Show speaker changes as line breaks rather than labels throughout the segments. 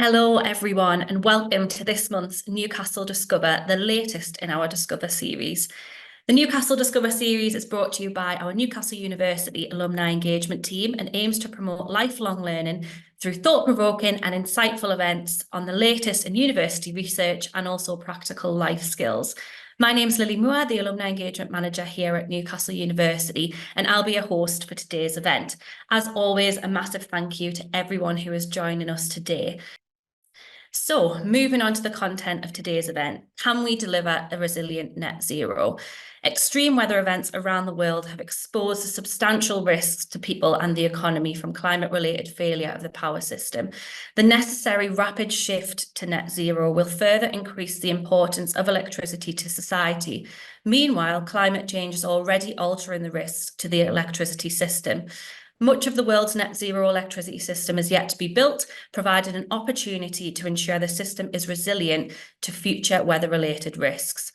Hello, everyone, and welcome to this month's Newcastle Discover, the latest in our Discover series. The Newcastle Discover series is brought to you by our Newcastle University alumni engagement team and aims to promote lifelong learning through thought-provoking and insightful events on the latest in university research and also practical life skills. My name's Lily Moore, the Alumni Engagement Manager here at Newcastle University, and I'll be your host for today's event. As always, a massive thank you to everyone who is joining us today. So, moving on to the content of today's event, can we deliver a resilient net zero? Extreme weather events around the world have exposed the substantial risks to people and the economy from climate-related failure of the power system. The necessary rapid shift to net zero will further increase the importance of electricity to society. Meanwhile, climate change is already altering the risks to the electricity system. Much of the world's net zero electricity system is yet to be built, providing an opportunity to ensure the system is resilient to future weather-related risks.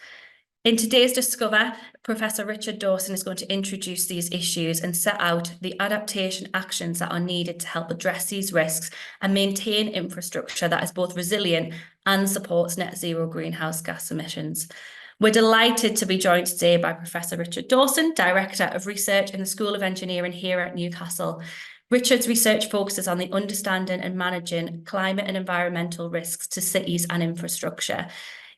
In today's Discover, Professor Richard Dawson is going to introduce these issues and set out the adaptation actions that are needed to help address these risks and maintain infrastructure that is both resilient and supports net zero greenhouse gas emissions. We're delighted to be joined today by Professor Richard Dawson, Director of Research in the School of Engineering here at Newcastle. Richard's research focuses on the understanding and managing climate and environmental risks to cities and infrastructure.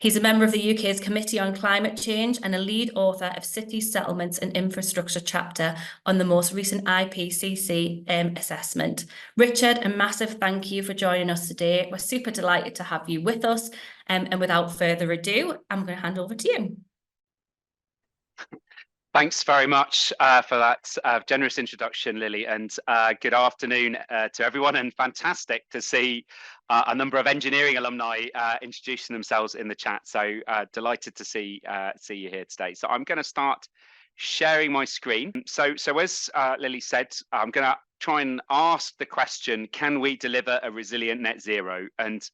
He's a member of the UK's Committee on Climate Change and a lead author of Cities, Settlements and Infrastructure chapter on the most recent IPCC assessment. Richard, a massive thank you for joining us today. We're super delighted to have you with us. And without further ado, I'm going to hand over to you.
Thanks very much for that generous introduction, Lily, and good afternoon to everyone, and fantastic to see a number of engineering alumni introducing themselves in the chat. So delighted to see you here today. So I'm going to start sharing my screen. So as Lily said, I'm going to try and ask the question, can we deliver a resilient net zero? And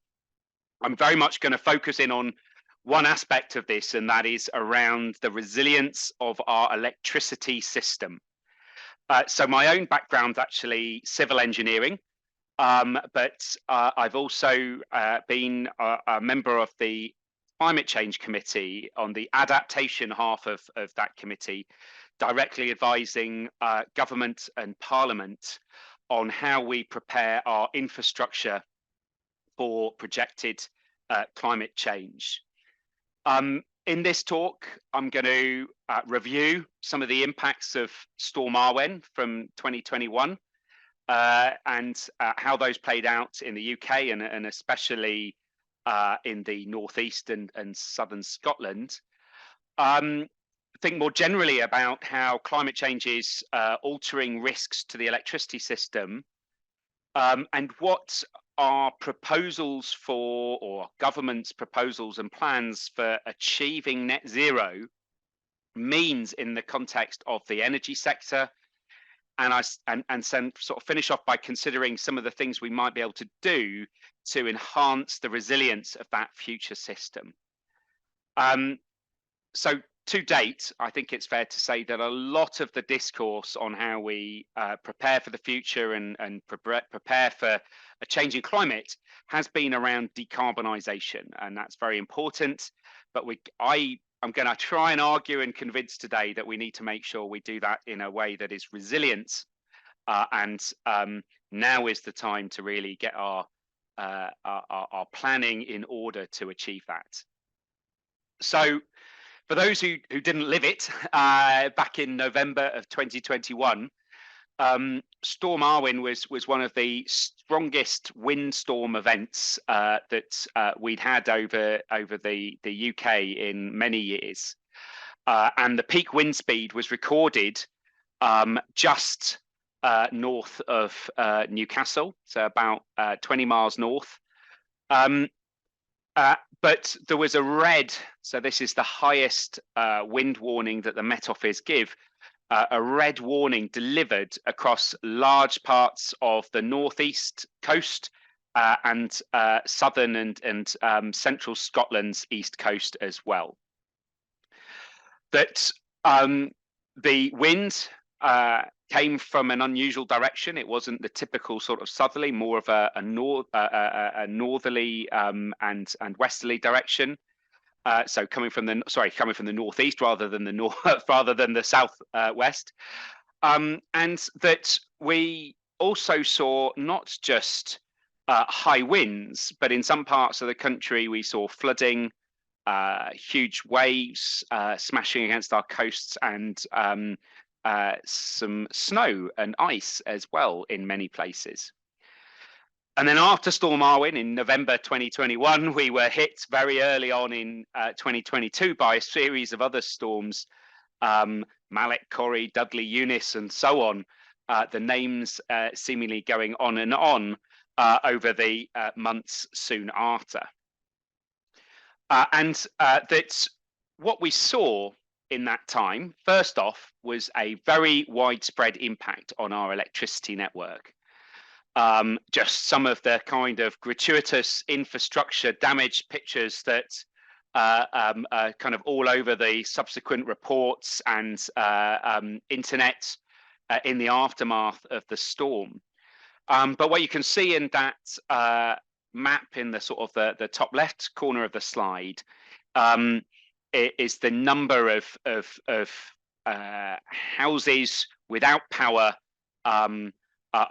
I'm very much going to focus in on one aspect of this, and that is around the resilience of our electricity system. So my own background actually civil engineering, but I've also been a member of the Climate Change Committee on the adaptation half of that committee, directly advising government and parliament on how we prepare our infrastructure for projected climate change. In this talk, I'm going to review some of the impacts of Storm Arwen from 2021 and how those played out in the UK and especially in the northeast and southern Scotland. Think more generally about how climate change is altering risks to the electricity system and what our proposals for, or government's proposals and plans for achieving net zero means in the context of the energy sector, and sort of finish off by considering some of the things we might be able to do to enhance the resilience of that future system. So to date, I think it's fair to say that a lot of the discourse on how we prepare for the future and prepare for a changing climate has been around decarbonisation, and that's very important. But I'm going to try and argue and convince today that we need to make sure we do that in a way that is resilient, and now is the time to really get our planning in order to achieve that. So, for those who didn't live it, back in November of 2021, Storm Arwen was one of the strongest windstorm events that we'd had over the UK in many years. And the peak wind speed was recorded just north of Newcastle, so about 20 miles north. But there was a red, so this is the highest wind warning that the Met Office give, a red warning delivered across large parts of the northeast coast and southern and central Scotland's east coast as well. That the wind came from an unusual direction. It wasn't the typical sort of southerly, more of a northerly and westerly direction. So coming from the northeast rather than the north, rather than the south west, and that we also saw not just high winds, but in some parts of the country we saw flooding, huge waves smashing against our coasts, and some snow and ice as well in many places. And then after Storm Arwen in November 2021, we were hit very early on in 2022 by a series of other storms, Malek, Corrie, Dudley, Eunice, and so on, the names seemingly going on and on over the months soon after. And that what we saw in that time, first off, was a very widespread impact on our electricity network. Just some of the kind of gratuitous infrastructure damage pictures that kind of all over the subsequent reports and internet in the aftermath of the storm. But what you can see in that map in the sort of the top left corner of the slide is the number of houses without power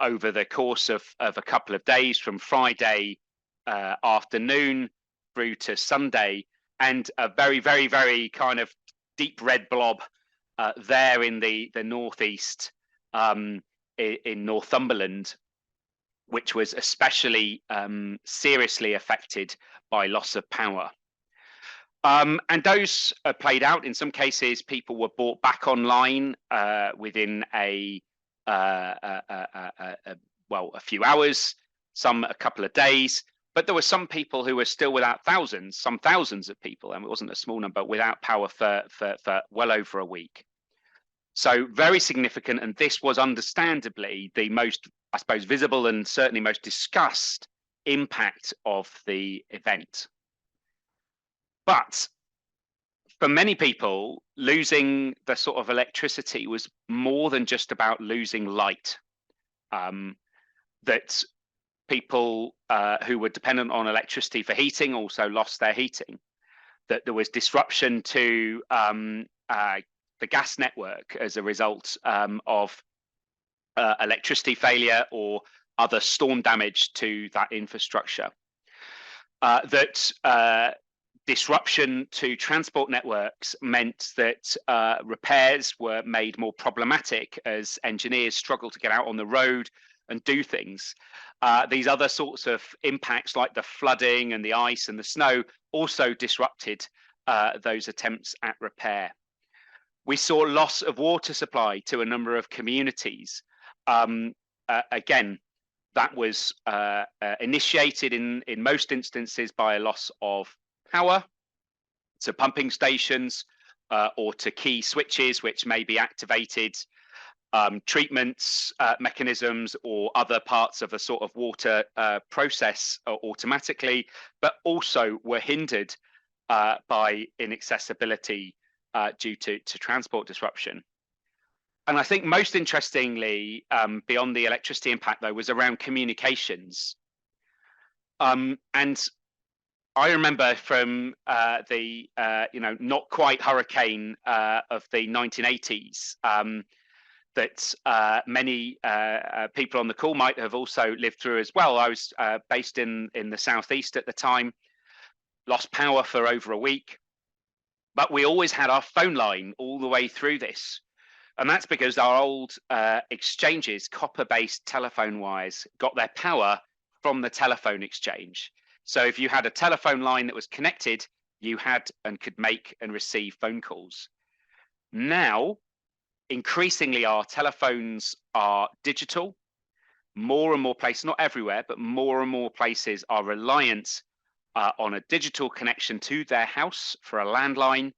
over the course of a couple of days, from Friday afternoon through to Sunday, and a very, very, very kind of deep red blob there in the northeast in Northumberland, which was especially seriously affected by loss of power. And those played out. In some cases, people were brought back online within a few hours, some a couple of days, but there were some people who were still without some thousands of people, and it wasn't a small number, without power for well over a week. So very significant, and this was understandably the most, I suppose, visible and certainly most discussed impact of the event. But for many people, losing the sort of electricity was more than just about losing light. That people who were dependent on electricity for heating also lost their heating. That there was disruption to the gas network as a result of electricity failure or other storm damage to that infrastructure. That disruption to transport networks meant that repairs were made more problematic as engineers struggled to get out on the road and do things. These other sorts of impacts, like the flooding and the ice and the snow, also disrupted those attempts at repair. We saw loss of water supply to a number of communities. Again, that was initiated in most instances by a loss of power to pumping stations or to key switches which may be activated, treatments mechanisms or other parts of a sort of water process automatically, but also were hindered by inaccessibility due to transport disruption. And I think most interestingly, beyond the electricity impact though, was around communications. And I remember from the not quite hurricane of the 1980s that many people on the call might have also lived through as well. I was based in the southeast at the time, lost power for over a week, but we always had our phone line all the way through this. And that's because our old exchanges, copper-based telephone wires, got their power from the telephone exchange. So if you had a telephone line that was connected, you had and could make and receive phone calls. Now, increasingly, our telephones are digital. More and more places, not everywhere, but more and more places are reliant on a digital connection to their house for a landline.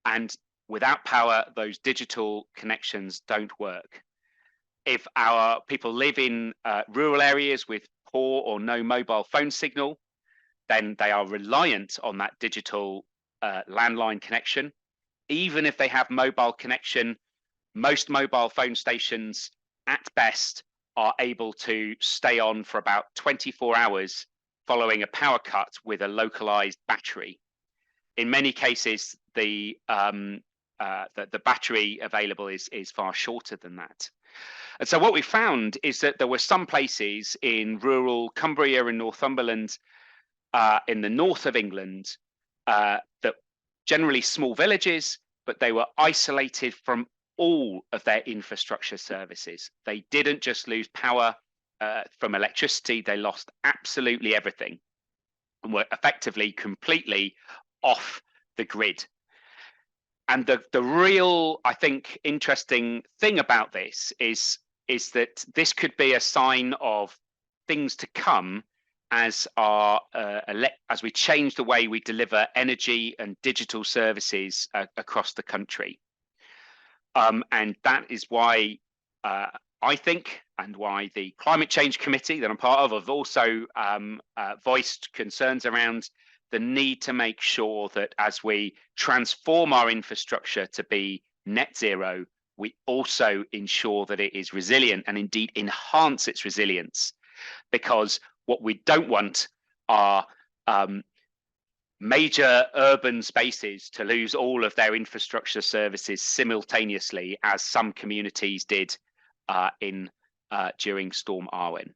And without power, those digital connections don't work. If our people live in rural areas with poor or no mobile phone signal, then they are reliant on that digital landline connection. Even if they have mobile connection, Most mobile phone stations at best are able to stay on for about 24 hours following a power cut with a localized battery. In many cases, the battery available is far shorter than that. And so what we found is that there were some places in rural Cumbria and Northumberland, in the north of England, that generally small villages, but they were isolated from all of their infrastructure services. They didn't just lose power from electricity, they lost absolutely everything and were effectively completely off the grid. And the real, I think, interesting thing about this is that this could be a sign of things to come as we change the way we deliver energy and digital services across the country. And that is why I think, and why the Climate Change Committee that I'm part of have also voiced concerns around the need to make sure that as we transform our infrastructure to be net zero, we also ensure that it is resilient and indeed enhance its resilience. Because what we don't want are major urban spaces to lose all of their infrastructure services simultaneously, as some communities did during Storm Arwen.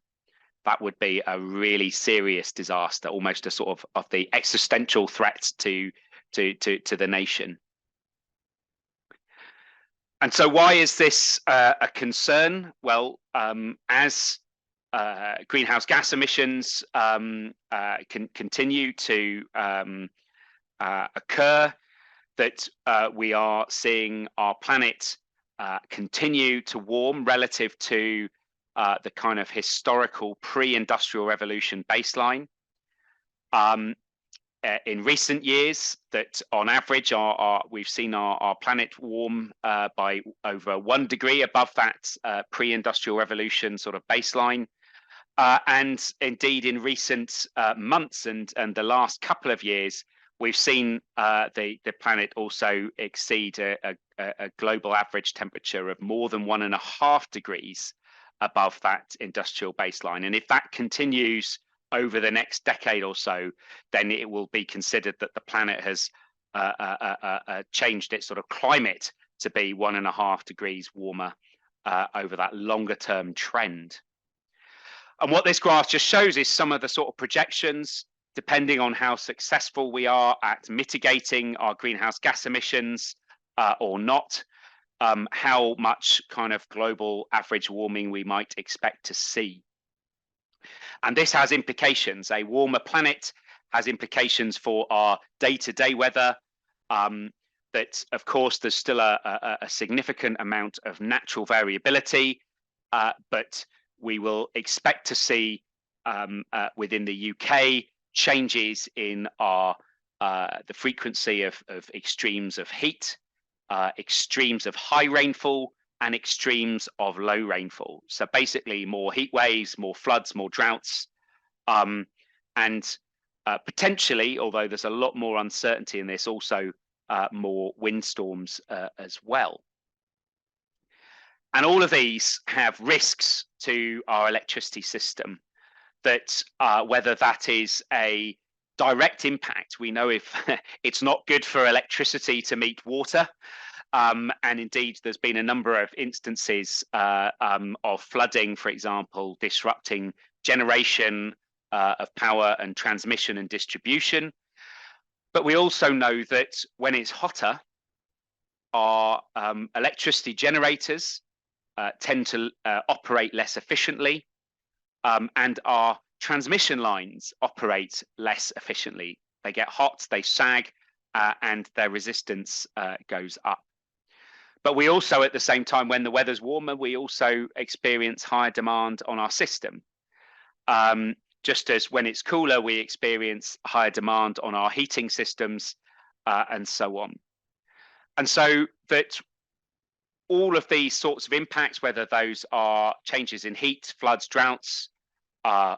That would be a really serious disaster, almost a sort of the existential threat to the nation. And so why is this a concern? Well, as greenhouse gas emissions can continue to occur, that we are seeing our planet continue to warm relative to the kind of historical pre-industrial revolution baseline. In recent years, that on average we've seen our planet warm by over 1 degree above that pre-industrial revolution sort of baseline. And indeed, in recent months and the last couple of years, we've seen the planet also exceed a global average temperature of more than 1.5 degrees above that industrial baseline. And if that continues over the next decade or so, then it will be considered that the planet has changed its sort of climate to be 1.5 degrees warmer over that longer term trend. And what this graph just shows is some of the sort of projections, depending on how successful we are at mitigating our greenhouse gas emissions or not, how much kind of global average warming we might expect to see. And this has implications. A warmer planet has implications for our day-to-day weather. That, of course, there's still a significant amount of natural variability, but we will expect to see within the UK changes in the frequency of extremes of heat, extremes of high rainfall, and extremes of low rainfall. So basically more heat waves, more floods, more droughts, and potentially, although there's a lot more uncertainty in this, also more windstorms as well. And all of these have risks to our electricity system, that whether that is a direct impact, we know if it's not good for electricity to meet water. And indeed, there's been a number of instances of flooding, for example, disrupting generation of power and transmission and distribution. But we also know that when it's hotter, our electricity generators tend to operate less efficiently, and our transmission lines operate less efficiently. They get hot, they sag, and their resistance goes up. But we also, at the same time, when the weather's warmer, we also experience higher demand on our system. Just as when it's cooler, we experience higher demand on our heating systems, and so on. And so that all of these sorts of impacts, whether those are changes in heat, floods, droughts,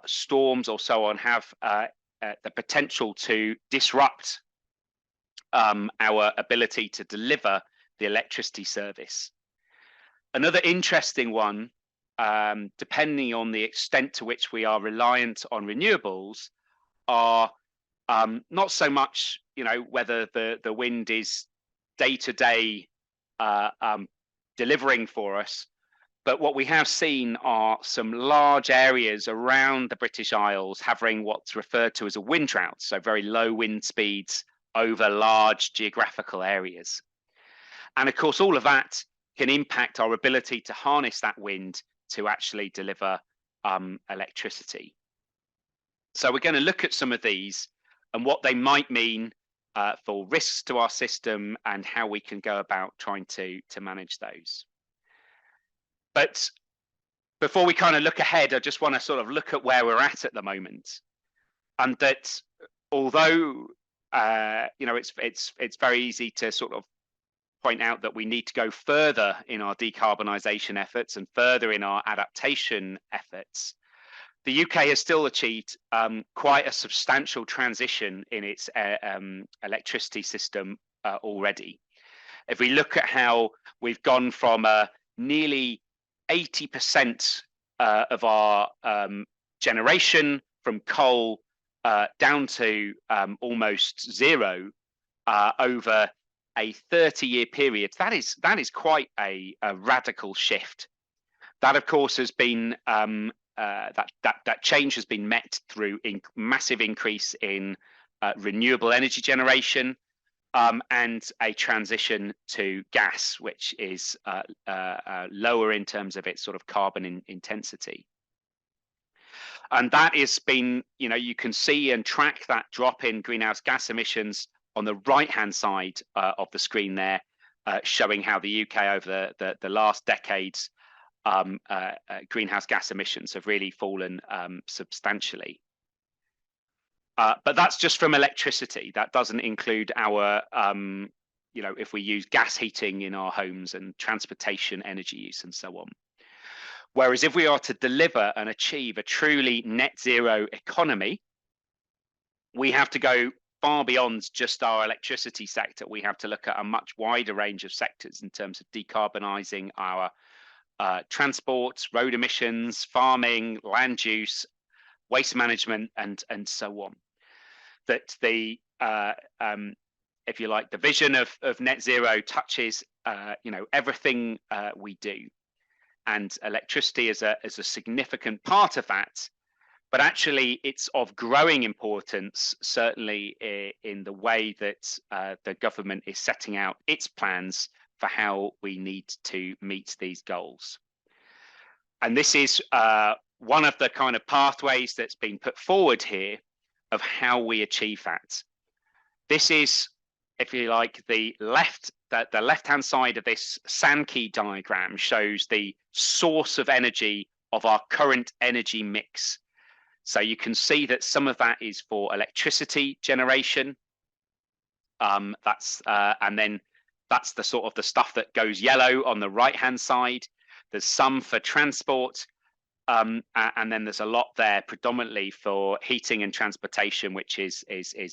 storms, or so on, have the potential to disrupt our ability to deliver the electricity service. Another interesting one, depending on the extent to which we are reliant on renewables, are not so much, whether the wind is day to day delivering for us, but what we have seen are some large areas around the British Isles having what's referred to as a wind drought, so very low wind speeds over large geographical areas. And of course, all of that can impact our ability to harness that wind to actually deliver electricity. So we're going to look at some of these and what they might mean for risks to our system and how we can go about trying to manage those. But before we kind of look ahead, I just want to sort of look at where we're at the moment, and that although it's very easy to sort of point out that we need to go further in our decarbonisation efforts and further in our adaptation efforts, the UK has still achieved quite a substantial transition in its electricity system already. If we look at how we've gone from nearly 80% of our generation from coal down to almost zero over a 30-year period, that is quite a radical shift. That, of course, has been that change has been met through massive increase in renewable energy generation and a transition to gas, which is lower in terms of its sort of carbon intensity. And that has been, you can see and track that drop in greenhouse gas emissions on the right-hand side of the screen there, showing how the UK over the last decades, greenhouse gas emissions have really fallen substantially. But that's just from electricity. That doesn't include our, if we use gas heating in our homes and transportation energy use and so on. Whereas if we are to deliver and achieve a truly net zero economy, we have to go far beyond just our electricity sector. We have to look at a much wider range of sectors in terms of decarbonising our transport, road emissions, farming, land use, waste management, and so on. That the if you like, the vision of net zero touches everything we do, and electricity is a significant part of that. But actually, it's of growing importance, certainly in the way that the government is setting out its plans for how we need to meet these goals. And this is one of the kind of pathways that's been put forward here of how we achieve that. This is, if you like, the left-hand side of this Sankey diagram shows the source of energy of our current energy mix. So you can see that some of that is for electricity generation. And then that's the sort of the stuff that goes yellow on the right-hand side. There's some for transport, and then there's a lot there predominantly for heating and transportation, which is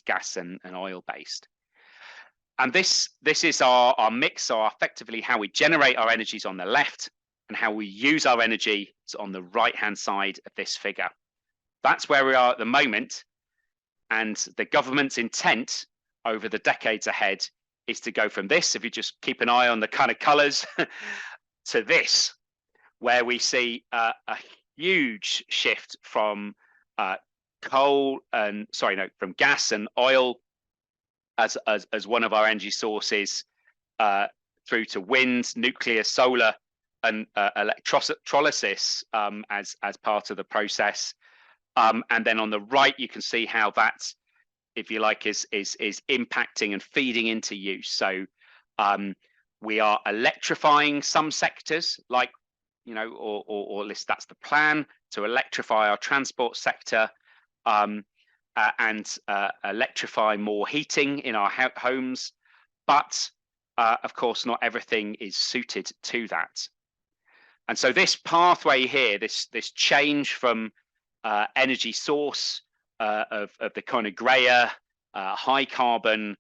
gas and oil based. And this is our mix, or effectively how we generate our energies on the left and how we use our energy on the right-hand side of this figure. That's where we are at the moment, and the government's intent over the decades ahead is to go from this, if you just keep an eye on the kind of colours, to this, where we see a huge shift from from gas and oil as one of our energy sources through to wind, nuclear, solar, and electrolysis as part of the process. And then on the right, you can see how that, if you like, is impacting and feeding into use. So we are electrifying some sectors, like, or at least that's the plan, to electrify our transport sector and electrify more heating in our homes. But of course, not everything is suited to that. And so this pathway here, this change from energy source of the kind of grayer, high carbon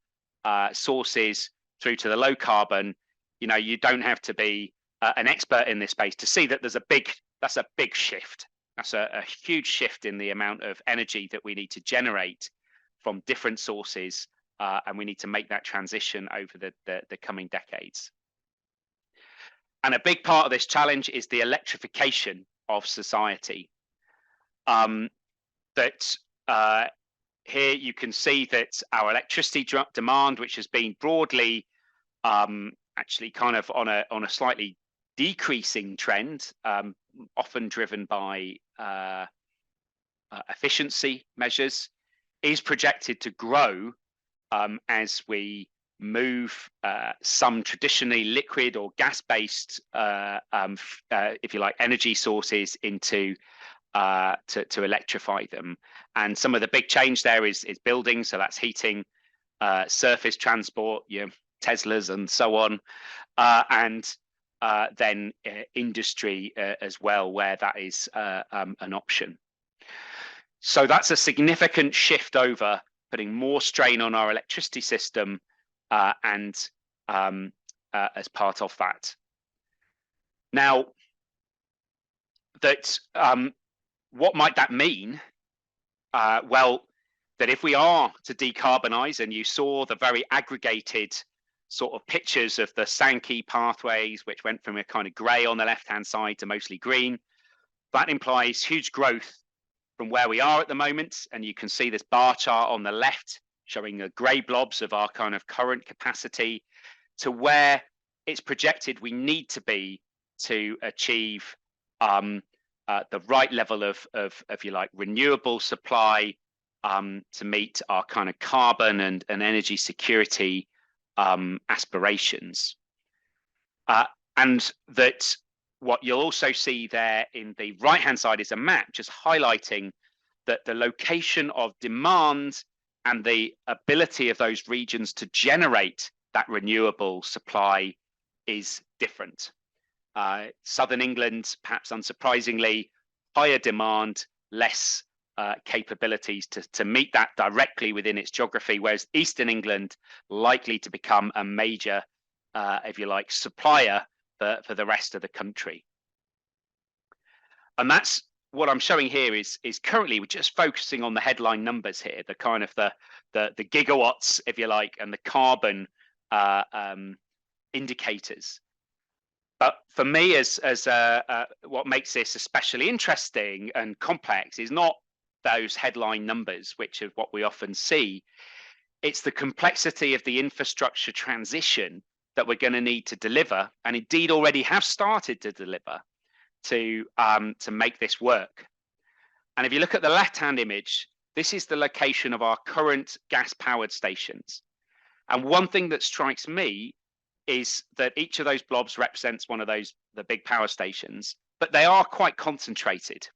sources through to the low carbon, you don't have to be an expert in this space to see that that's a big shift. That's a huge shift in the amount of energy that we need to generate from different sources, and we need to make that transition over the coming decades. And a big part of this challenge is the electrification of society. Here you can see that our electricity demand, which has been broadly actually kind of on a slightly decreasing trend, often driven by efficiency measures, is projected to grow as we move some traditionally liquid or gas-based, if you like, energy sources into to electrify them. And some of the big change there is buildings, so that's heating, surface transport, Teslas and so on, and then industry as well, where that is an option. So that's a significant shift over, putting more strain on our electricity system, and as part of that. Now, what might that mean? Well, that if we are to decarbonize, and you saw the very aggregated sort of pictures of the Sankey pathways, which went from a kind of grey on the left-hand side to mostly green, that implies huge growth from where we are at the moment. And you can see this bar chart on the left showing the grey blobs of our kind of current capacity to where it's projected we need to be to achieve the right level of if you like, renewable supply to meet our kind of carbon and energy security aspirations. And that what you'll also see there in the right-hand side is a map just highlighting that the location of demand and the ability of those regions to generate that renewable supply is different. Southern England, perhaps unsurprisingly, higher demand, less capabilities to meet that directly within its geography, whereas Eastern England likely to become a major, if you like, supplier for the rest of the country. And that's what I'm showing here is currently we're just focusing on the headline numbers here, the kind of the gigawatts, if you like, and the carbon indicators. But for me, as what makes this especially interesting and complex is not those headline numbers, which is what we often see. It's the complexity of the infrastructure transition that we're going to need to deliver, and indeed already have started to deliver, to make this work. And if you look at the left-hand image, this is the location of our current gas-powered stations. And one thing that strikes me is that each of those blobs represents one of the big power stations, but they are quite concentrated.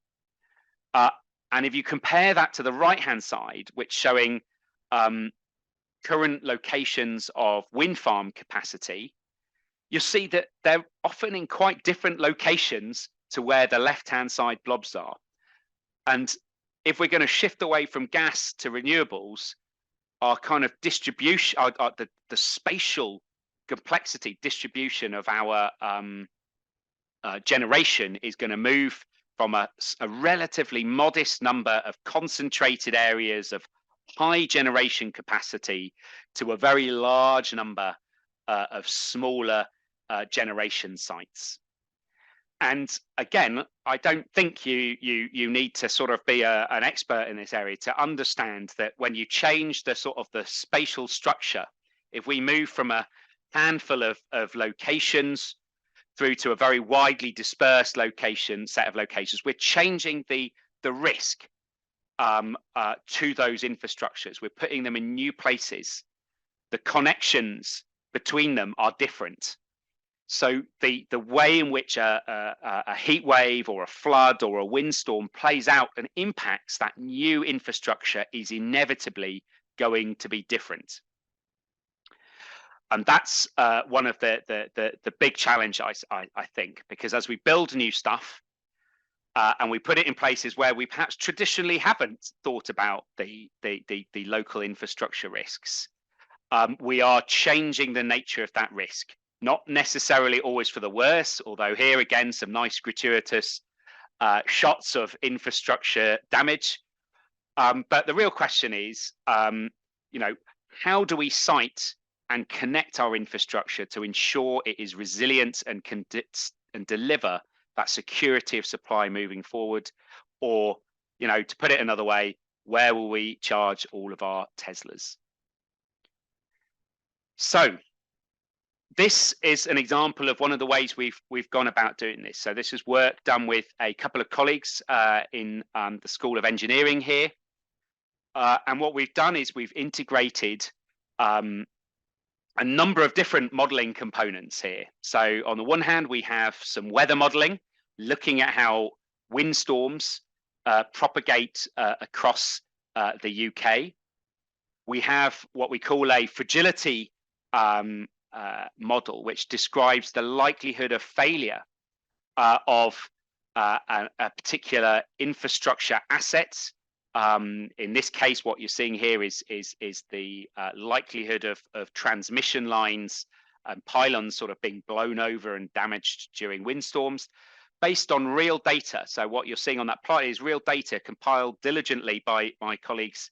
And if you compare that to the right-hand side, which showing current locations of wind farm capacity, you'll see that they're often in quite different locations to where the left-hand side blobs are. And if we're going to shift away from gas to renewables, our kind of distribution, the spatial complexity distribution of our generation is going to move from a relatively modest number of concentrated areas of high generation capacity to a very large number of smaller generation sites. And again, I don't think you need to sort of be an expert in this area to understand that when you change the sort of the spatial structure, if we move from a handful of locations through to a very widely dispersed set of locations, we're changing the risk to those infrastructures. We're putting them in new places. The connections between them are different. So the way in which a heat wave or a flood or a windstorm plays out and impacts that new infrastructure is inevitably going to be different. And that's one of the big challenge, I think, because as we build new stuff and we put it in places where we perhaps traditionally haven't thought about the local infrastructure risks, we are changing the nature of that risk. not necessarily always for the worse, although here again, some nice gratuitous shots of infrastructure damage. But the real question is, how do we site and connect our infrastructure to ensure it is resilient and can deliver that security of supply moving forward? Or, to put it another way, where will we charge all of our Teslas? So this is an example of one of the ways we've gone about doing this. So this is work done with a couple of colleagues in the School of Engineering here. And what we've done is we've integrated a number of different modeling components here. So on the one hand, we have some weather modeling, looking at how windstorms propagate across the UK. We have what we call a fragility model, which describes the likelihood of failure of a particular infrastructure asset. In this case, what you're seeing here is the likelihood of transmission lines and pylons sort of being blown over and damaged during windstorms, based on real data. So what you're seeing on that plot is real data compiled diligently by my colleagues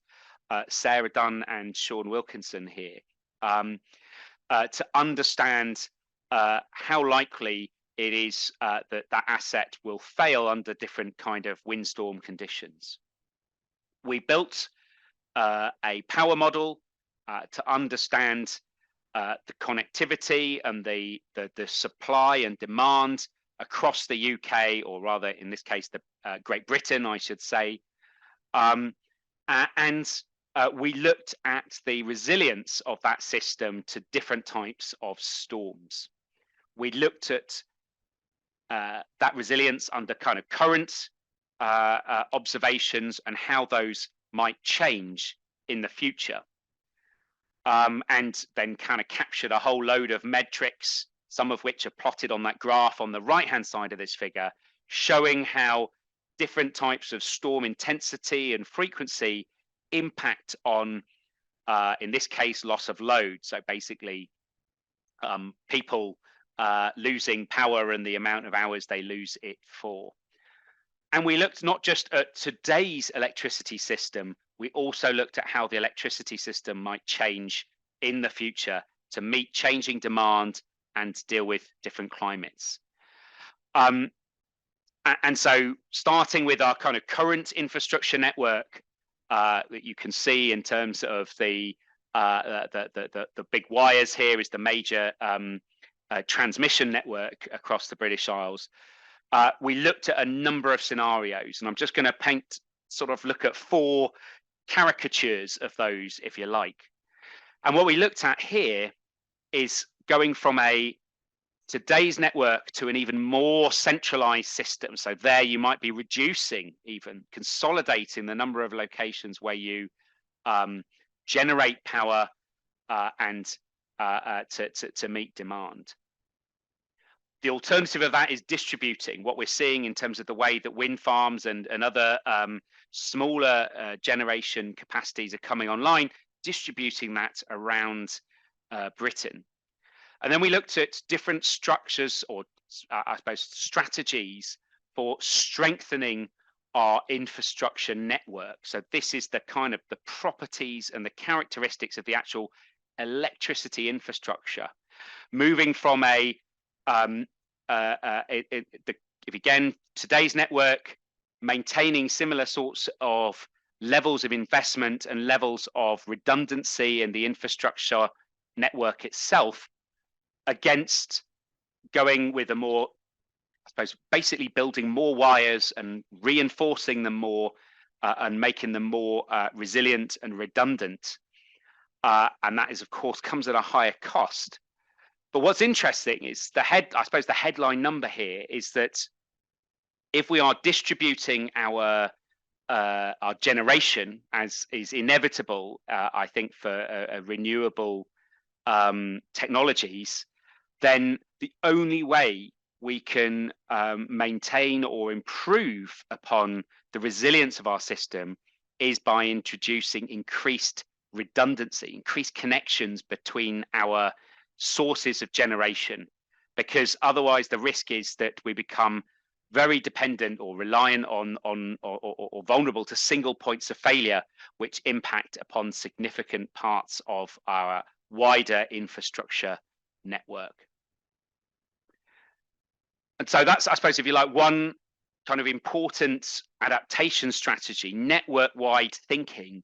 Sarah Dunn and Sean Wilkinson here, to understand how likely it is that asset will fail under different kind of windstorm conditions. We built a power model to understand the connectivity and the supply and demand across the UK, or rather in this case, the Great Britain, I should say. And we looked at the resilience of that system to different types of storms. We looked at that resilience under kind of current observations and how those might change in the future. And then kind of captured a whole load of metrics, some of which are plotted on that graph on the right-hand side of this figure, showing how different types of storm intensity and frequency impact on, in this case, loss of load. So basically, people losing power and the amount of hours they lose it for. And we looked not just at today's electricity system, we also looked at how the electricity system might change in the future to meet changing demand and deal with different climates. And so starting with our kind of current infrastructure network that you can see in terms of the big wires here is the major transmission network across the British Isles. We looked at a number of scenarios, and I'm just going to look at 4 caricatures of those, if you like. And what we looked at here is going from today's network to an even more centralized system. So there you might be reducing, even consolidating the number of locations where you generate power and to meet demand. The alternative of that is distributing. What we're seeing in terms of the way that wind farms and other smaller generation capacities are coming online, distributing that around Britain. And then we looked at different structures, or I suppose strategies, for strengthening our infrastructure network. So this is the kind of the properties and the characteristics of the actual electricity infrastructure, moving from if again, today's network, maintaining similar sorts of levels of investment and levels of redundancy in the infrastructure network itself, against going with a more, I suppose, basically building more wires and reinforcing them more and making them more resilient and redundant. And that is, of course, comes at a higher cost. But what's interesting is the headline number here is that if we are distributing our generation, as is inevitable, I think, for renewable technologies, then the only way we can maintain or improve upon the resilience of our system is by introducing increased redundancy, increased connections between our sources of generation, because otherwise the risk is that we become very dependent or reliant on or vulnerable to single points of failure, which impact upon significant parts of our wider infrastructure network. And so that's, I suppose, if you like, one kind of important adaptation strategy, network-wide thinking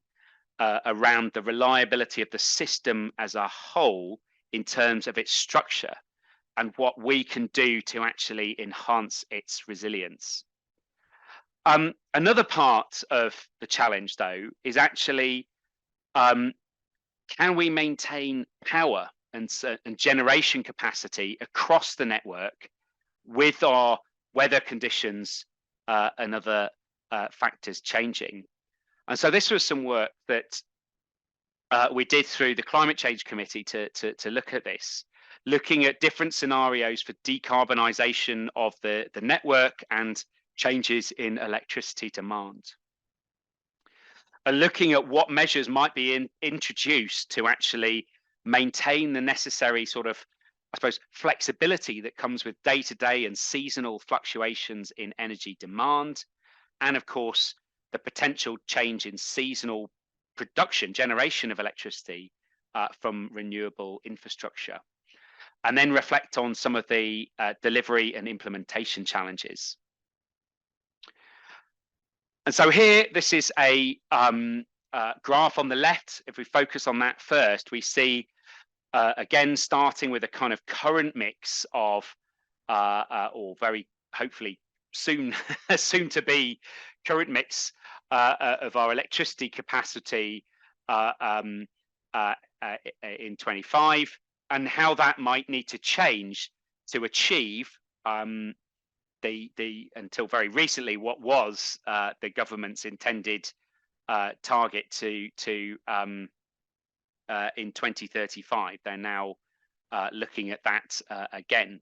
around the reliability of the system as a whole in terms of its structure and what we can do to actually enhance its resilience. Another part of the challenge, though, is actually can we maintain power and generation capacity across the network with our weather conditions and other factors changing? And so this was some work that we did through the Climate Change Committee to look at this, looking at different scenarios for decarbonisation of the network and changes in electricity demand. And looking at what measures might be introduced to actually maintain the necessary sort of, I suppose, flexibility that comes with day-to-day and seasonal fluctuations in energy demand, and of course, the potential change in seasonal generation of electricity from renewable infrastructure, and then reflect on some of the delivery and implementation challenges. And so here, this is a graph on the left. If we focus on that first, we see, again, starting with a kind of current mix of, or very hopefully soon to be current mix of our electricity capacity in 25, and how that might need to change to achieve the until very recently what was the government's intended target to in 2035. They're now looking at that again.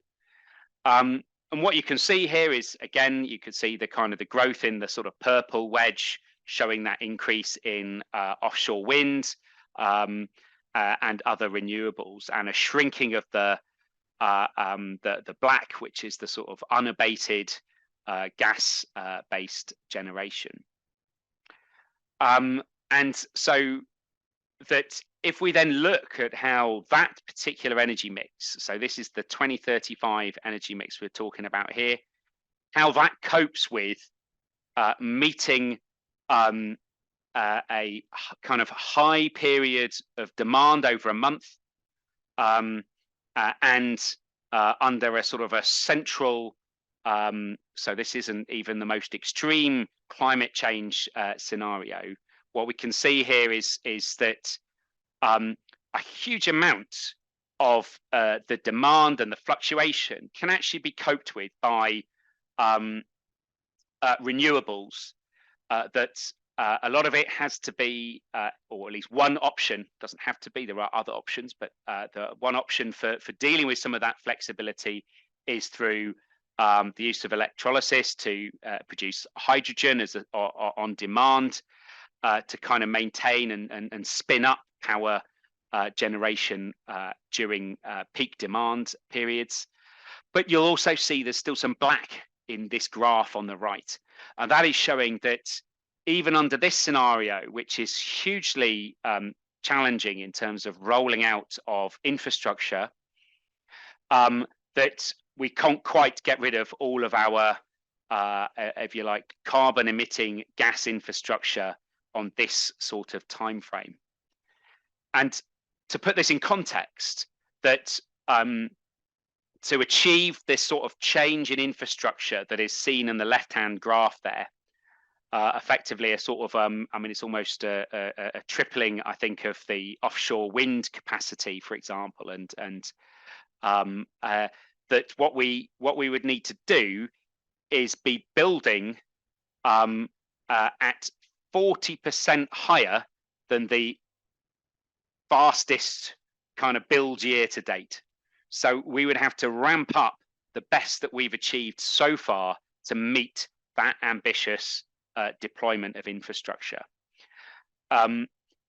And what you can see here is, again, you can see the kind of the growth in the sort of purple wedge, showing that increase in offshore wind and other renewables, and a shrinking of the black, which is the sort of unabated gas-based generation. And so that if we then look at how that particular energy mix, so this is the 2035 energy mix we're talking about here, how that copes with meeting a kind of high period of demand over a month, and under a sort of a central, so this isn't even the most extreme climate change scenario. What we can see here is that a huge amount of the demand and the fluctuation can actually be coped with by renewables. That a lot of it has to be, or at least one option, doesn't have to be, there are other options, but the one option for dealing with some of that flexibility is through the use of electrolysis to produce hydrogen as on demand, to kind of maintain and spin up power generation during peak demand periods. But you'll also see there's still some black in this graph on the right, and that is showing that even under this scenario, which is hugely challenging in terms of rolling out of infrastructure, that we can't quite get rid of all of our, if you like, carbon emitting gas infrastructure on this sort of time frame. And to put this in context, that to achieve this sort of change in infrastructure that is seen in the left-hand graph there, effectively a sort of, I mean, it's almost a tripling, I think, of the offshore wind capacity, for example, and that what we would need to do is be building at 40% higher than the fastest kind of build year to date. So we would have to ramp up the best that we've achieved so far to meet that ambitious deployment of infrastructure.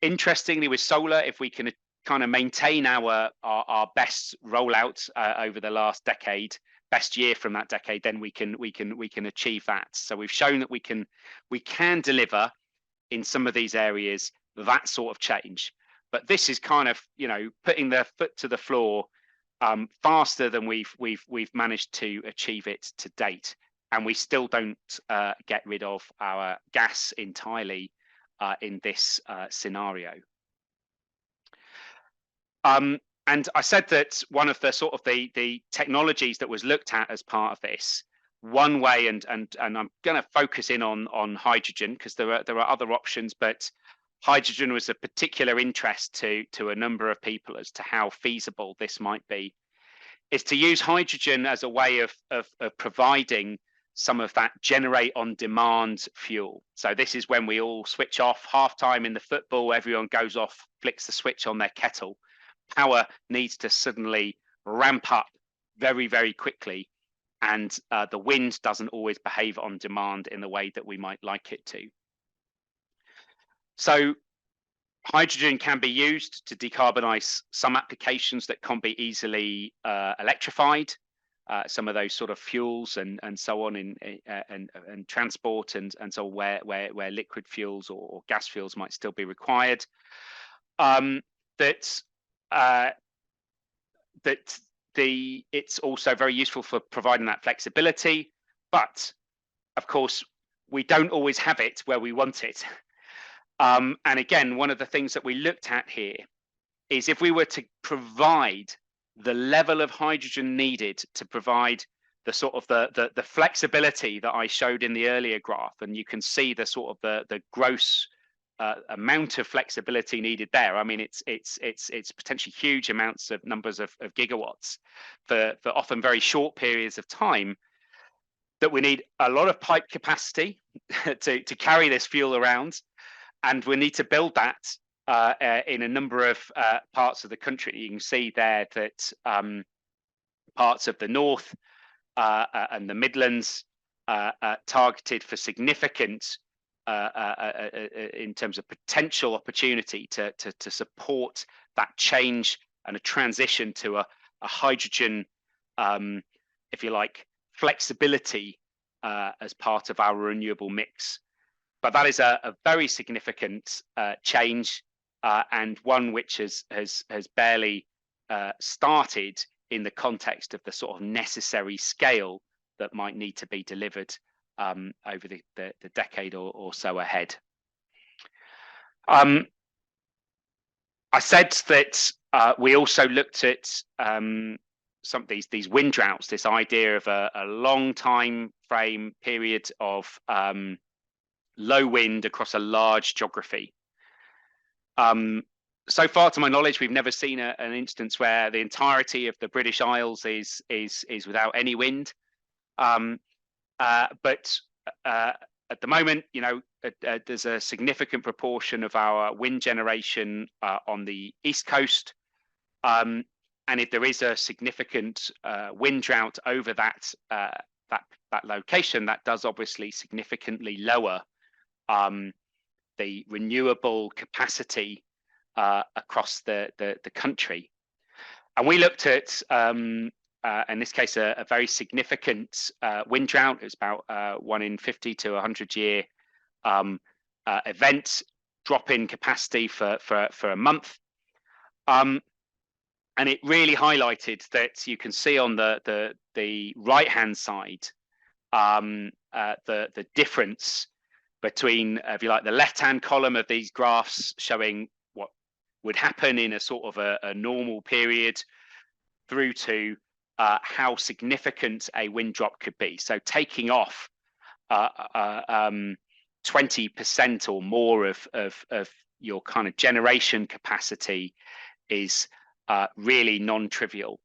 Interestingly, with solar, if we can kind of maintain our best rollout over the last decade, best year from that decade, then we can achieve that. So we've shown that we can deliver in some of these areas that sort of change. But this is kind of, you know, putting the foot to the floor faster than we've managed to achieve it to date, and we still don't get rid of our gas entirely in this scenario. And I said that one of the sort of the technologies that was looked at as part of this, one way, and I'm going to focus in on hydrogen, because there are other options, but hydrogen was of particular interest to a number of people as to how feasible this might be, is to use hydrogen as a way of providing some of that generate on demand fuel. So this is when we all switch off, halftime in the football, everyone goes off, flicks the switch on their kettle. Power needs to suddenly ramp up very, very quickly, and the wind doesn't always behave on demand in the way that we might like it to. So hydrogen can be used to decarbonize some applications that can't be easily electrified, some of those sort of fuels and so on and transport and so where liquid fuels or gas fuels might still be required. It's also very useful for providing that flexibility, but of course we don't always have it where we want it. And again, one of the things that we looked at here is if we were to provide the level of hydrogen needed to provide the sort of the flexibility that I showed in the earlier graph, and you can see the sort of the gross amount of flexibility needed there. I mean, it's potentially huge amounts of numbers of gigawatts for often very short periods of time, that we need a lot of pipe capacity to carry this fuel around. And we need to build that in a number of parts of the country. You can see there that parts of the north and the Midlands targeted for significant, in terms of potential opportunity to support that change and a transition to a hydrogen, if you like, flexibility as part of our renewable mix. But that is a very significant change, and one which has barely started in the context of the sort of necessary scale that might need to be delivered over the decade or so ahead. I said that we also looked at some of these wind droughts, this idea of a long time frame period of low wind across a large geography. So far, to my knowledge, we've never seen an instance where the entirety of the British Isles is without any wind. But at the moment, you know, there's a significant proportion of our wind generation on the East Coast. And if there is a significant wind drought over that location, that does obviously significantly lower the renewable capacity across the country. And we looked at, in this case, a very significant wind drought. It's about 1 in 50 to 100 year event, drop in capacity for a month. And it really highlighted that you can see on the right hand side the difference between, if you like, the left hand column of these graphs showing what would happen in a sort of a normal period, through to how significant a wind drop could be. So taking off 20% or more of your kind of generation capacity is really non-trivial.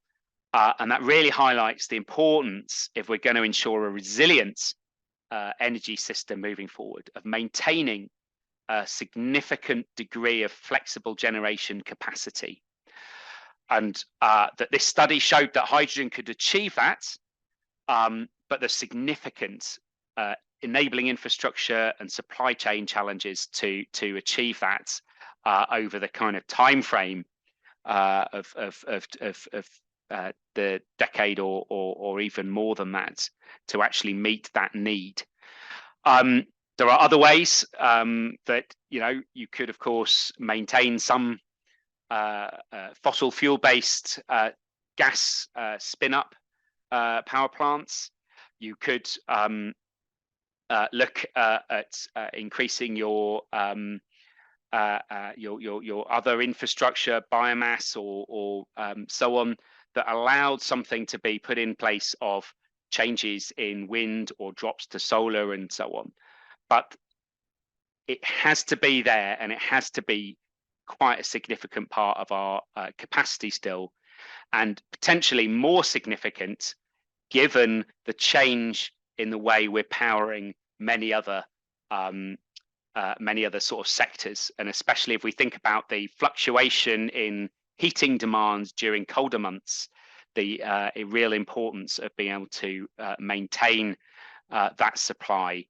And that really highlights the importance, if we're going to ensure a resilient energy system moving forward, of maintaining a significant degree of flexible generation capacity. And that this study showed that hydrogen could achieve that, but the significant enabling infrastructure and supply chain challenges to achieve that over the kind of time frame the decade or even more than that to actually meet that need. There are other ways that you could, of course, maintain some fossil fuel based gas spin up power plants. You could look at increasing your other infrastructure, biomass or so on, that allowed something to be put in place of changes in wind or drops to solar and so on. But it has to be there, and it has to be quite a significant part of our capacity still, and potentially more significant given the change in the way we're powering many other sort of sectors, and especially if we think about the fluctuation in heating demands during colder months, the real importance of being able to maintain that supply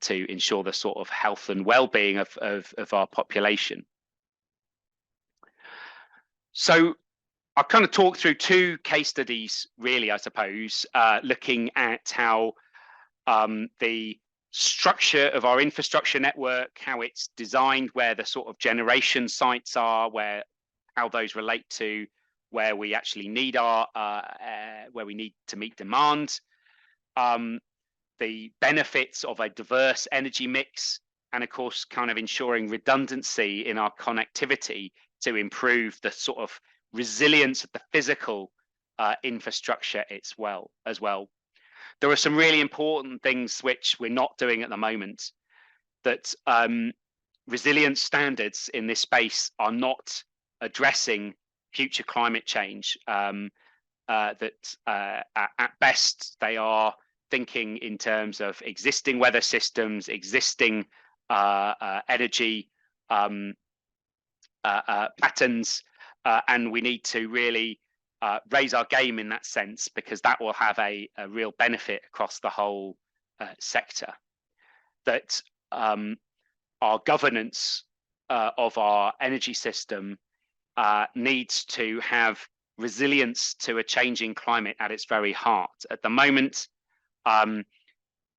to ensure the sort of health and well-being of our population. So I'll kind of talk through two case studies, really, I suppose, looking at how the structure of our infrastructure network, how it's designed, where the sort of generation sites are, how those relate to where we actually need where we need to meet demand, the benefits of a diverse energy mix, and of course, kind of ensuring redundancy in our connectivity to improve the sort of resilience of the physical infrastructure as well. There are some really important things which we're not doing at the moment, that resilience standards in this space are not addressing future climate change. That at best they are thinking in terms of existing weather systems, existing energy patterns, and we need to really raise our game in that sense, because that will have a real benefit across the whole sector. That our governance of our energy system needs to have resilience to a changing climate at its very heart. At the moment,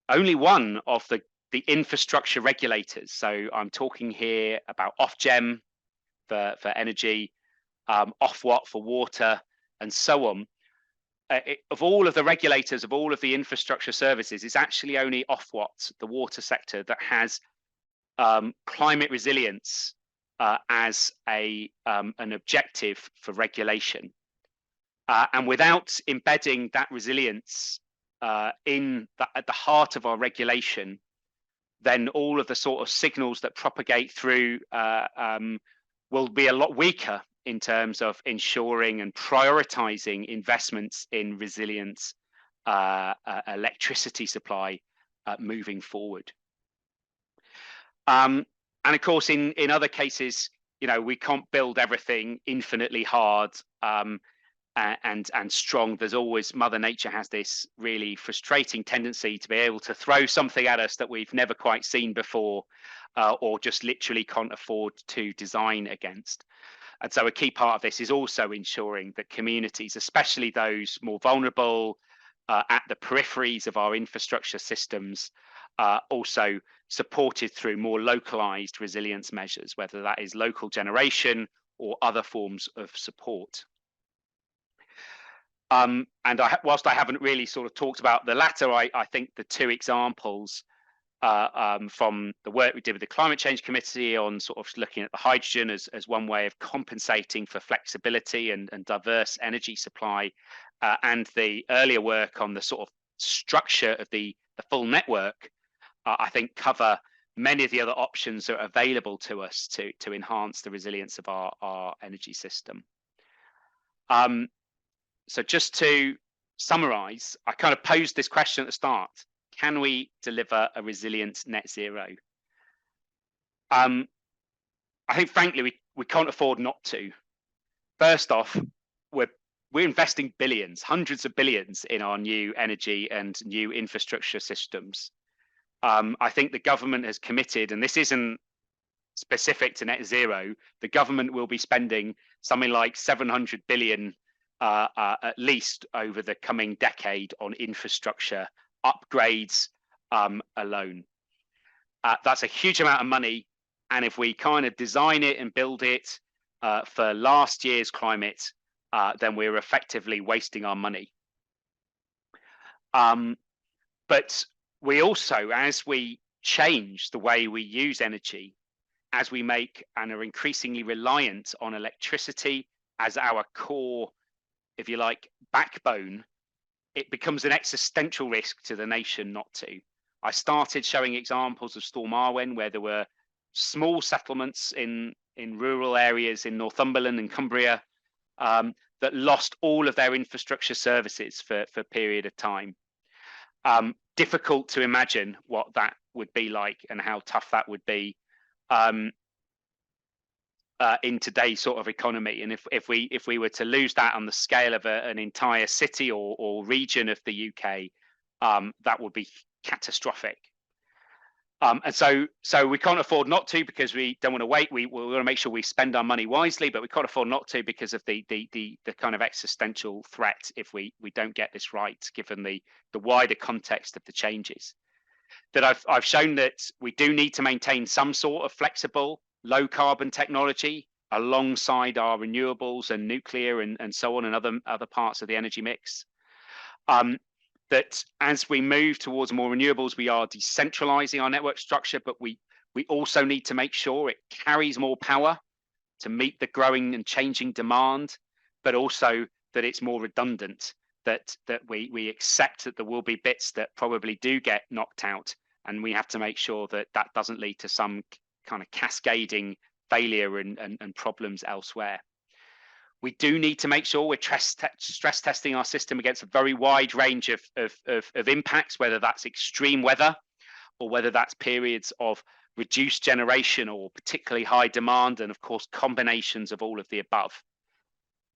only one of the infrastructure regulators, so I'm talking here about Ofgem for energy, Ofwat for water, and so on. Of all of the regulators of all of the infrastructure services, it's actually only Ofwat, the water sector, that has climate resilience as an objective for regulation. And without embedding that resilience at the heart of our regulation, then all of the sort of signals that propagate through will be a lot weaker in terms of ensuring and prioritizing investments in resilience electricity supply moving forward. And of course, in other cases, we can't build everything infinitely hard and strong. There's always, Mother Nature has this really frustrating tendency to be able to throw something at us that we've never quite seen before, or just literally can't afford to design against. And so a key part of this is also ensuring that communities, especially those more vulnerable at the peripheries of our infrastructure systems, are also supported through more localized resilience measures, whether that is local generation or other forms of support. And whilst I haven't really sort of talked about the latter, I think the two examples from the work we did with the Climate Change Committee on sort of looking at the hydrogen as one way of compensating for flexibility and diverse energy supply, and the earlier work on the sort of structure of the full network, I think cover many of the other options that are available to us to enhance the resilience of our energy system. So just to summarize, I kind of posed this question at the start: can we deliver a resilient net zero? I think, frankly, we can't afford not to. First off, we're investing billions, hundreds of billions in our new energy and new infrastructure systems. I think the government has committed, and this isn't specific to net zero, the government will be spending something like 700 billion at least over the coming decade on infrastructure upgrades alone. That's a huge amount of money, and if we kind of design it and build it for last year's climate, then we're effectively wasting our money. But we also, as we change the way we use energy, as we make and are increasingly reliant on electricity as our core, if you like, backbone, it becomes an existential risk to the nation not to. I started showing examples of Storm Arwen, where there were small settlements in rural areas in Northumberland and Cumbria that lost all of their infrastructure services for a period of time. Difficult to imagine what that would be like and how tough that would be in today's sort of economy. And if we were to lose that on the scale of an entire city or region of the UK, that would be catastrophic. And so we can't afford not to, because we don't want to wait. We want to make sure we spend our money wisely, but we can't afford not to because of the kind of existential threat if we don't get this right, given the wider context of the changes. That I've shown that we do need to maintain some sort of flexible, low carbon technology alongside our renewables and nuclear and so on, and other parts of the energy mix. That as we move towards more renewables, we are decentralizing our network structure, but we also need to make sure it carries more power to meet the growing and changing demand, but also that it's more redundant, that we accept that there will be bits that probably do get knocked out, and we have to make sure that that doesn't lead to some kind of cascading failure and problems elsewhere. We do need to make sure we're stress testing our system against a very wide range of impacts, whether that's extreme weather or whether that's periods of reduced generation or particularly high demand, and of course combinations of all of the above.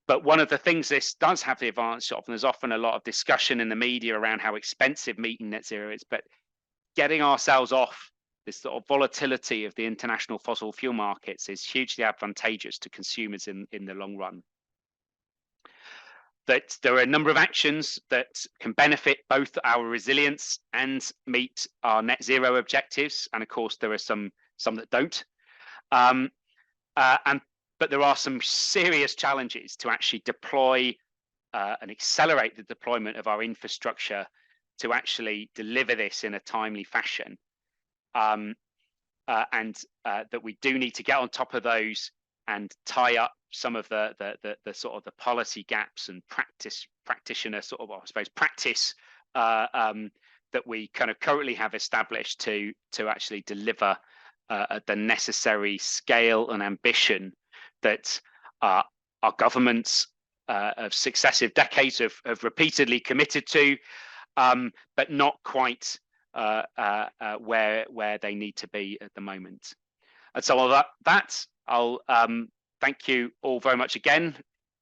But one of the things this does have the advantage of, and there's often a lot of discussion in the media around how expensive meeting net zero is, but getting ourselves off this sort of volatility of the international fossil fuel markets is hugely advantageous to consumers in the long run. That there are a number of actions that can benefit both our resilience and meet our net zero objectives, and of course there are some that don't. But there are some serious challenges to actually deploy and accelerate the deployment of our infrastructure to actually deliver this in a timely fashion. And that we do need to get on top of those and tie up some of the sort of the policy gaps and practitioner sort of, I suppose, practice that we kind of currently have established to actually deliver at the necessary scale and ambition that our governments of successive decades have repeatedly committed to, but not quite where they need to be at the moment. And so on that I'll thank you all very much again.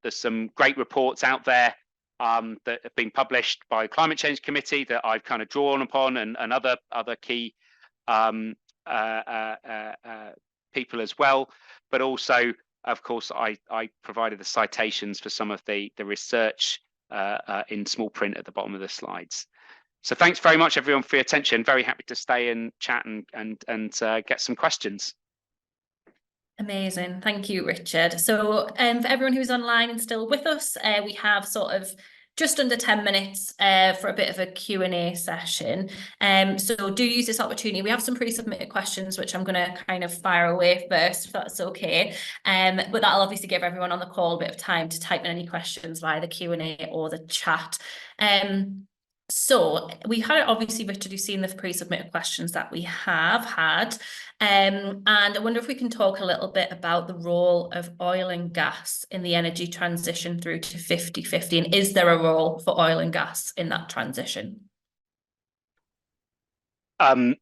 There's some great reports out there that have been published by the Climate Change Committee that I've kind of drawn upon, and other key people as well. But also, of course, I provided the citations for some of the research in small print at the bottom of the slides. So thanks very much, everyone, for your attention. Very happy to stay and chat and get some questions.
Amazing. Thank you, Richard. So for everyone who's online and still with us, we have sort of just under 10 minutes for a bit of a Q&A session. So do use this opportunity. We have some pre-submitted questions, which I'm going to kind of fire away first, if that's okay. But that'll obviously give everyone on the call a bit of time to type in any questions via the Q&A or the chat. So we had, obviously, Richard, you've seen the pre-submitted questions that we have had. And I wonder if we can talk a little bit about the role of oil and gas in the energy transition through to 50/50. And is there a role for oil and gas in that transition?
I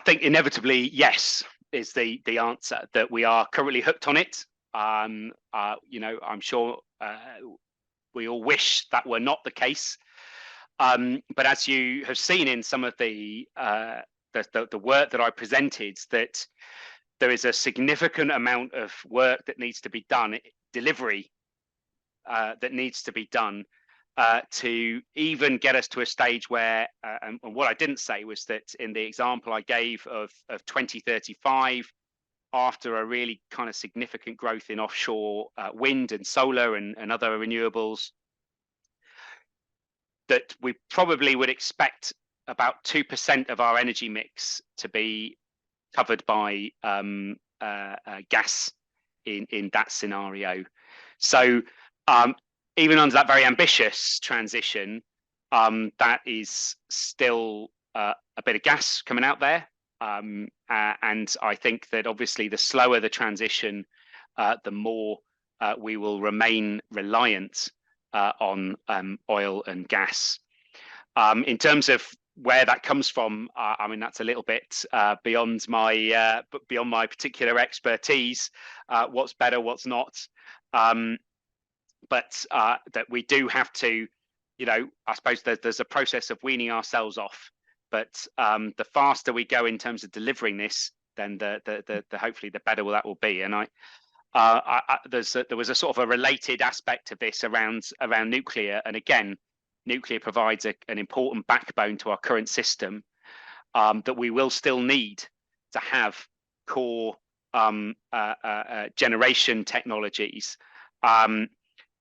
think inevitably, yes, is the answer, that we are currently hooked on it. You know, I'm sure we all wish that were not the case. But as you have seen in some of the work that I presented, that there is a significant amount of work that needs to be done, delivery that needs to be done to even get us to a stage where, and what I didn't say was that in the example I gave of 2035, after a really kind of significant growth in offshore wind and solar and other renewables, that we probably would expect about 2% of our energy mix to be covered by gas in that scenario. So even under that very ambitious transition, that is still a bit of gas coming out there. And I think that obviously the slower the transition, the more we will remain reliant on oil and gas. In terms of where that comes from, I mean, that's a little bit beyond my particular expertise. What's better, what's not. But that we do have to, I suppose there's a process of weaning ourselves off. But the faster we go in terms of delivering this, then the hopefully the better that will be. And there was a sort of a related aspect of this around nuclear. And again, nuclear provides an important backbone to our current system that we will still need to have core generation technologies.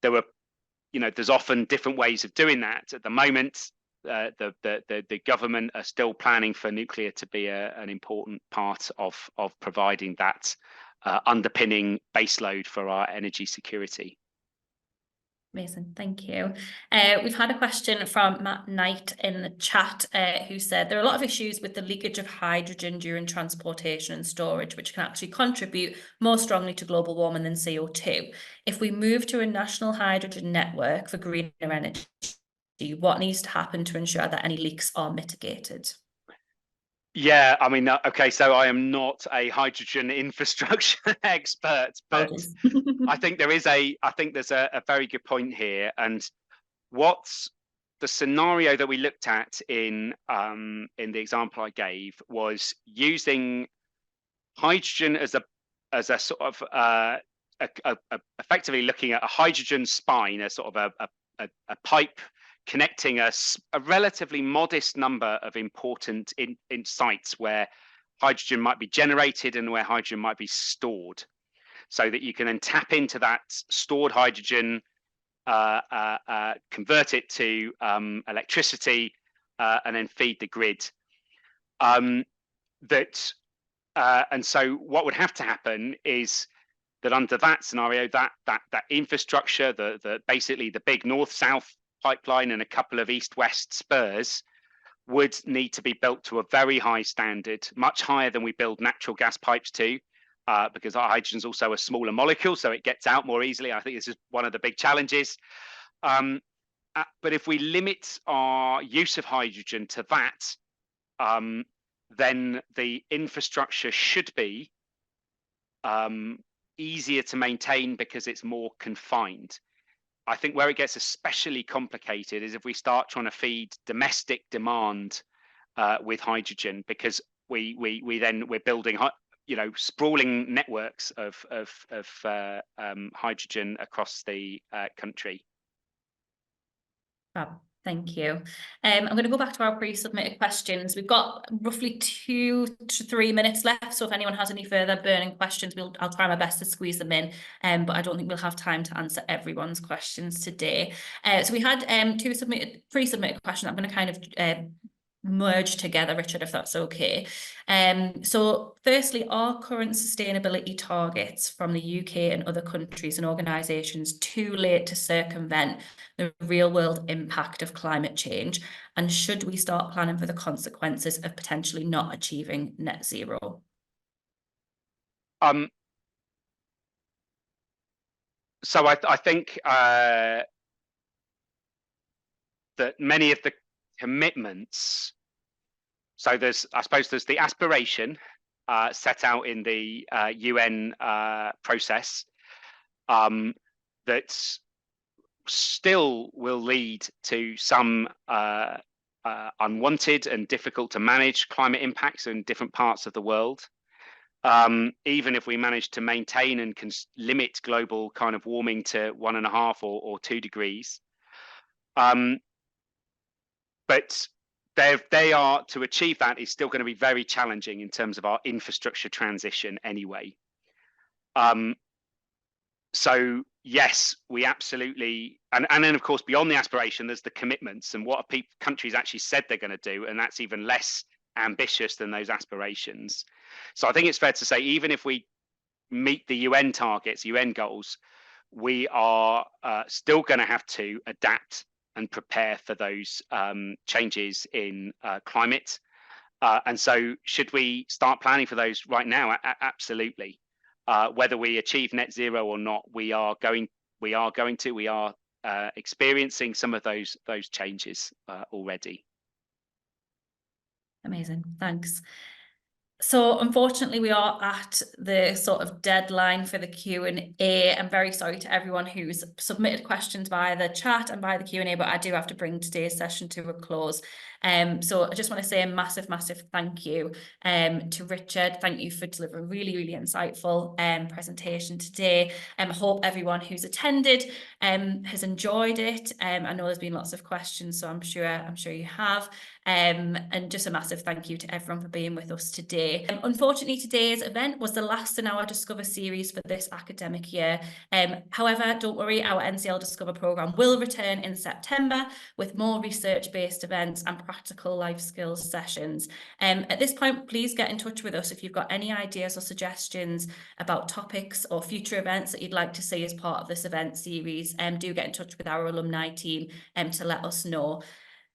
There's often different ways of doing that. At the moment, the government are still planning for nuclear to be an important part of providing that underpinning baseload for our energy security.
Amazing, thank you. We've had a question from Matt Knight in the chat who said there are a lot of issues with the leakage of hydrogen during transportation and storage, which can actually contribute more strongly to global warming than CO2. If we move to a national hydrogen network for greener energy, what needs to happen to ensure that any leaks are mitigated?
Yeah, I mean, okay, so I am not a hydrogen infrastructure expert, but I think there's a very good point here. And what's the scenario that we looked at in the example I gave was using hydrogen as a sort of effectively looking at a hydrogen spine, a sort of a pipe connecting a relatively modest number of important in sites where hydrogen might be generated and where hydrogen might be stored, so that you can then tap into that stored hydrogen, convert it to electricity, and then feed the grid. And so what would have to happen is that under that scenario, that infrastructure, basically the big north-south pipeline and a couple of east-west spurs would need to be built to a very high standard, much higher than we build natural gas pipes to, because our hydrogen is also a smaller molecule, so it gets out more easily. I think this is one of the big challenges. But if we limit our use of hydrogen to that, then the infrastructure should be easier to maintain because it's more confined. I think where it gets especially complicated is if we start trying to feed domestic demand with hydrogen, because we're building sprawling networks of hydrogen across the country.
Thank you. I'm going to go back to our pre-submitted questions. We've got roughly 2 to 3 minutes left, so if anyone has any further burning questions, I'll try my best to squeeze them in, but I don't think we'll have time to answer everyone's questions today. So we had 2 pre-submitted questions. I'm going to kind of merge together, Richard, if that's okay. So firstly, are current sustainability targets from the UK and other countries and organisations too late to circumvent the real world impact of climate change? And should we start planning for the consequences of potentially not achieving net zero?
So I think that many of the commitments, so I suppose there's the aspiration set out in the UN process that still will lead to some unwanted and difficult to manage climate impacts in different parts of the world. even if we manage to maintain and can limit global kind of warming to 1.5 or 2 degrees. But they are, to achieve that is still going to be very challenging in terms of our infrastructure transition anyway. So yes, we absolutely, and then of course beyond the aspiration, there's the commitments and what countries actually said they're going to do, and that's even less ambitious than those aspirations. So I think it's fair to say, even if we meet the UN targets, UN goals, we are still going to have to adapt and prepare for those changes in climate. And so should we start planning for those right now? Absolutely. Whether we achieve net zero or not, we are experiencing some of those changes already.
Amazing, thanks. So unfortunately, we are at the sort of deadline for the Q&A. I'm very sorry to everyone who's submitted questions via the chat and via the Q&A, but I do have to bring today's session to a close. So I just want to say a massive, massive thank you to Richard. Thank you for delivering a really, really insightful presentation today. I hope everyone who's attended has enjoyed it. I know there's been lots of questions, so I'm sure you have. And just a massive thank you to everyone for being with us today. Unfortunately, today's event was the last in our Discover series for this academic year. However, don't worry, our NCL Discover programme will return in September with more research-based events and practical life skills sessions. At this point, please get in touch with us if you've got any ideas or suggestions about topics or future events that you'd like to see as part of this event series. Do get in touch with our alumni team to let us know.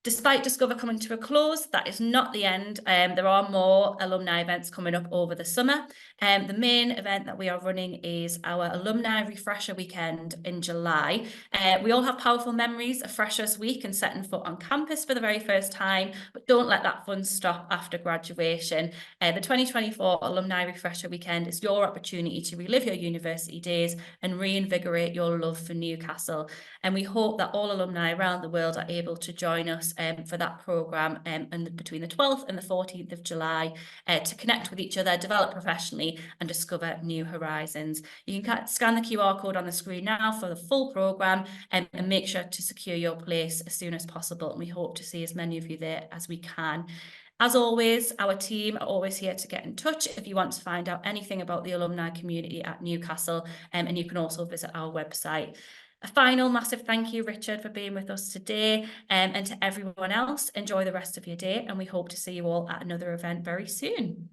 Despite Discover coming to a close, that is not the end. There are more alumni events coming up over the summer. The main event that we are running is our Alumni Refresher Weekend in July. We all have powerful memories of Freshers Week and setting foot on campus for the very first time, but don't let that fun stop after graduation. The 2024 Alumni Refresher Weekend is your opportunity to relive your university days and reinvigorate your love for Newcastle. And we hope that all alumni around the world are able to join us for that programme and between the 12th and the 14th of July to connect with each other, develop professionally and discover new horizons. You can scan the QR code on the screen now for the full programme and make sure to secure your place as soon as possible. And we hope to see as many of you there as we can. As always, our team are always here to get in touch if you want to find out anything about the alumni community at Newcastle, and you can also visit our website. A final massive thank you, Richard, for being with us today, and to everyone else, enjoy the rest of your day, and we hope to see you all at another event very soon.